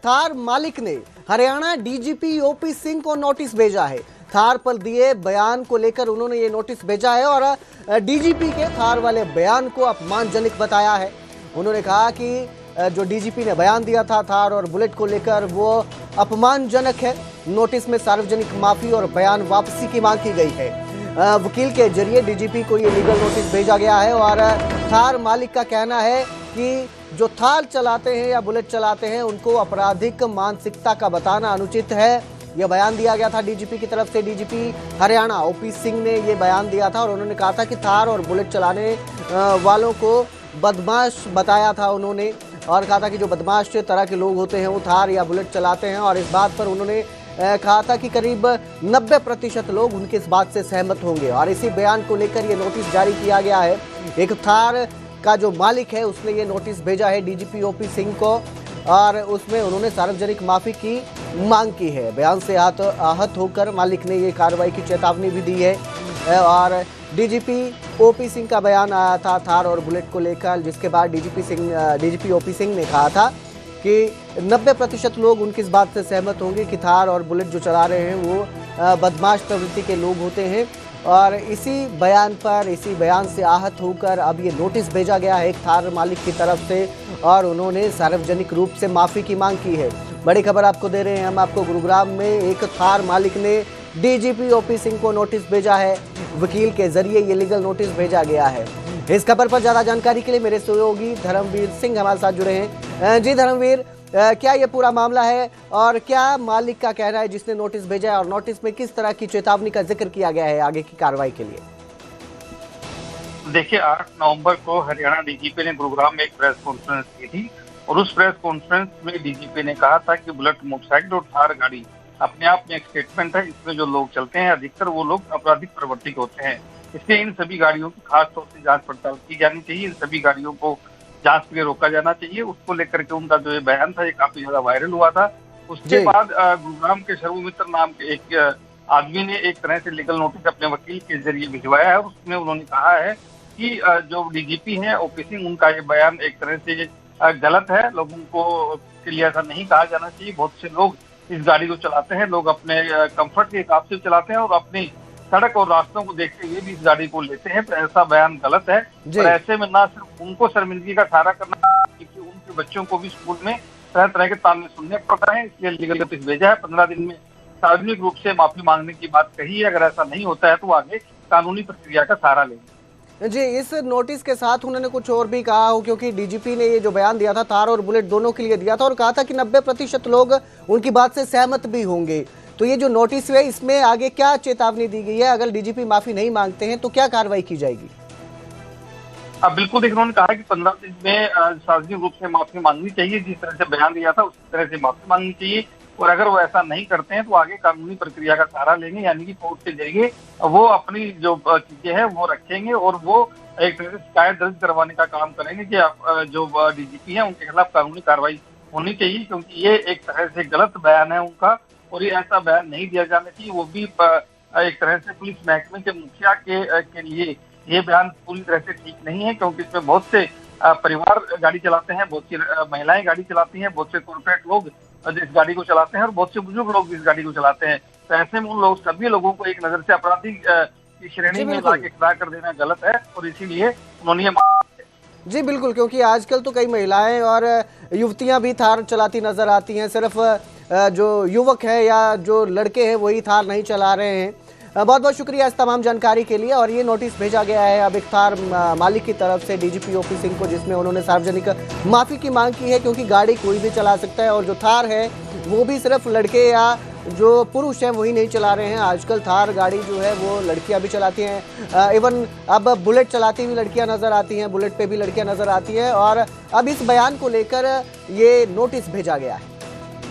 थार मालिक ने Haryana DGP OP Singh को नोटिस भेजा है। थार पर दिए बयान को लेकर उन्होंने ये नोटिस भेजा है और डीजीपी के थार वाले बयान को अपमानजनक बताया है। उन्होंने कहा कि जो डीजीपी ने बयान दिया था थार और बुलेट को लेकर वो अपमानजनक है। नोटिस में सार्वजनिक माफी और बयान वापसी की मांग की गई है। वकील के जरिए डीजीपी को ये लीगल नोटिस भेजा गया है और थार मालिक का कहना है कि जो थार चलाते हैं या बुलेट चलाते हैं उनको आपराधिक मानसिकता का बताना अनुचित है। यह बयान दिया गया था डीजीपी की तरफ से। डीजीपी हरियाणा ओपी सिंह ने ये बयान दिया था और उन्होंने कहा था कि थार और बुलेट चलाने वालों को बदमाश बताया था उन्होंने, और कहा था कि जो बदमाश तरह के लोग होते हैं वो थार या बुलेट चलाते हैं। और इस बात पर उन्होंने कहा था कि करीब 90% लोग उनकी इस बात से सहमत होंगे और इसी बयान को लेकर ये नोटिस जारी किया गया है। एक थार का जो मालिक है उसने ये नोटिस भेजा है डीजीपी ओपी सिंह को और उसमें उन्होंने सार्वजनिक माफी की मांग की है। बयान से आहत होकर मालिक ने ये कार्रवाई की चेतावनी भी दी है और डीजीपी ओपी सिंह का बयान आया था थार और बुलेट को लेकर, जिसके बाद डीजीपी ओपी सिंह ने कहा था कि 90% लोग उनकी इस बात से सहमत होंगे कि थार और बुलेट जो चला रहे हैं वो बदमाश प्रवृत्ति के लोग होते हैं। और इसी बयान से आहत होकर अब ये नोटिस भेजा गया है एक थार मालिक की तरफ से और उन्होंने सार्वजनिक रूप से माफ़ी की मांग की है। बड़ी खबर आपको दे रहे हैं हम आपको। गुरुग्राम में एक थार मालिक ने डीजीपी ओपी सिंह को नोटिस भेजा है। वकील के जरिए ये लीगल नोटिस भेजा गया है। इस खबर पर ज़्यादा जानकारी के लिए मेरे सहयोगी धर्मवीर सिंह हमारे साथ जुड़े हैं। जी धर्मवीर, क्या ये पूरा मामला है और क्या मालिक का कहना है जिसने नोटिस भेजा है और नोटिस में किस तरह की चेतावनी का जिक्र किया गया है आगे की कार्रवाई के लिए? देखिए, 8 नवंबर को हरियाणा डीजीपी ने गुरुग्राम में एक प्रेस कॉन्फ्रेंस की थी और उस प्रेस कॉन्फ्रेंस में डीजीपी ने कहा था कि बुलेट मोटरसाइकिल और थार गाड़ी अपने आप में एक स्टेटमेंट है। इसमें जो लोग चलते हैं अधिकतर वो लोग आपराधिक प्रवृत्ति के होते हैं। इसलिए इन सभी गाड़ियों की खास तौर से जांच पड़ताल की जानी चाहिए। इन सभी गाड़ियों को जांच के लिए रोका जाना चाहिए। उसको लेकर के उनका जो ये बयान था ये काफी ज्यादा वायरल हुआ था। उसके बाद गुरुग्राम के सर्वमित्र नाम के एक आदमी ने एक तरह से लीगल नोटिस अपने वकील के जरिए भिजवाया है और उसमें उन्होंने कहा है कि जो डीजीपी हैं ओपी सिंह, उनका ये बयान एक तरह से गलत है। लोगों को के लिए ऐसा नहीं कहा जाना चाहिए। बहुत से लोग इस गाड़ी को चलाते हैं, लोग अपने कंफर्ट के हिसाब से चलाते हैं और अपनी सड़क और रास्तों को देखते हुए भी इस गाड़ी को लेते हैं। तो ऐसा बयान गलत है और ऐसे में ना सिर्फ उनको शर्मिंदगी का सारा करना क्योंकि उनके बच्चों को भी स्कूल में तरह तरह के ताने सुनने पड़ रहे हैं। इसलिए लीगल नोटिस भेजा है। 15 दिन में सार्वजनिक रूप से माफी मांगने की बात कही है। अगर ऐसा नहीं होता है तो आगे कानूनी प्रक्रिया का सहारा लेंगे। जी, इस नोटिस के साथ उन्होंने कुछ और भी कहा हो, क्योंकि डीजीपी ने ये जो बयान दिया था थार और बुलेट दोनों के लिए दिया था और कहा था कि 90% लोग उनकी बात से सहमत भी होंगे। तो ये जो नोटिस है इसमें आगे क्या चेतावनी दी गई है? अगर डीजीपी माफी नहीं मांगते हैं तो क्या कार्रवाई की जाएगी? बिल्कुल, देखिए उन्होंने कहा कि 15 दिन में सार्वजनिक रूप से माफी मांगनी चाहिए। जिस तरह से बयान दिया था उसी तरह से माफी मांगनी चाहिए और अगर वो ऐसा नहीं करते हैं तो आगे कानूनी प्रक्रिया का सहारा लेंगे, यानी कि कोर्ट के जरिए वो अपनी जो चीजें हैं वो रखेंगे और वो एक तरह से शिकायत दर्ज करवाने का काम करेंगे कि जो डीजीपी है उनके खिलाफ कानूनी कार्रवाई होनी चाहिए, क्योंकि ये एक तरह से गलत बयान है उनका और ये ऐसा बयान नहीं दिया जाना चाहिए। वो भी एक तरह से पुलिस महकमे के मुखिया के लिए ये बयान पूरी तरह से ठीक नहीं है, क्योंकि इसमें बहुत से परिवार गाड़ी चलाते हैं, बहुत सी महिलाएं गाड़ी चलाती हैं, बहुत से कॉर्पोरेट लोग इस गाड़ी को चलाते हैं और बहुत से बुजुर्ग लोग इस गाड़ी को चलाते हैं। तो ऐसे में उन लोग सभी लोगों को एक नजर से अपराधी की श्रेणी में लाके खड़ा कर देना गलत है और इसीलिए उन्होंने जी बिल्कुल, क्योंकि आजकल तो कई महिलाएं और युवतियां भी थार चलाती नजर आती हैं। सिर्फ जो युवक है या जो लड़के हैं वही थार नहीं चला रहे हैं। बहुत बहुत शुक्रिया इस तमाम जानकारी के लिए। और ये नोटिस भेजा गया है अब एक थार मालिक की तरफ से डीजीपी ओपी सिंह को, जिसमें उन्होंने सार्वजनिक माफी की मांग की है, क्योंकि गाड़ी कोई भी चला सकता है और जो थार है वो भी सिर्फ लड़के या जो पुरुष हैं वही नहीं चला रहे हैं। आजकल थार गाड़ी जो है वो लड़कियां भी चलाती हैं। इवन अब बुलेट चलाती हुई लड़कियां नजर आती हैं, बुलेट पे भी लड़कियां नजर आती हैं और अब इस बयान को लेकर ये नोटिस भेजा गया है।